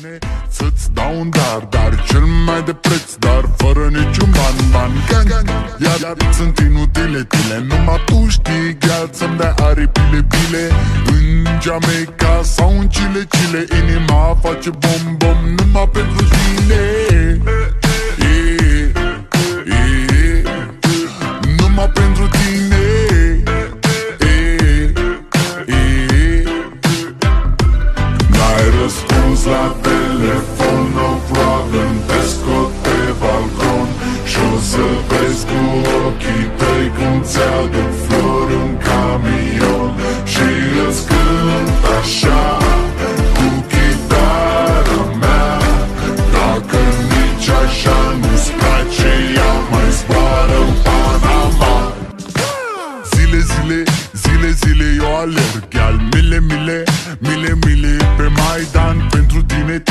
tine. Să-ți dau un dar cel mai de preț, dar fără niciun ban, gang. Iar sunt inutile tine, numai tu știi, gheal, să-mi dai aripile bile. În Jamaica sau în Chile, inima face bom numai pentru tine. Numai pentru tine. N-ai răspuns la telefon, no problem, te scot pe balcon și-o să vezi cu ochii tăi cum ți-aduc flori în camion și îți cânt așa cu chitara mea. Dacă nici așa nu-ți place, ea mai zboară în Panama. Zile eu alerg, iar mile pe Maidan pentru tine.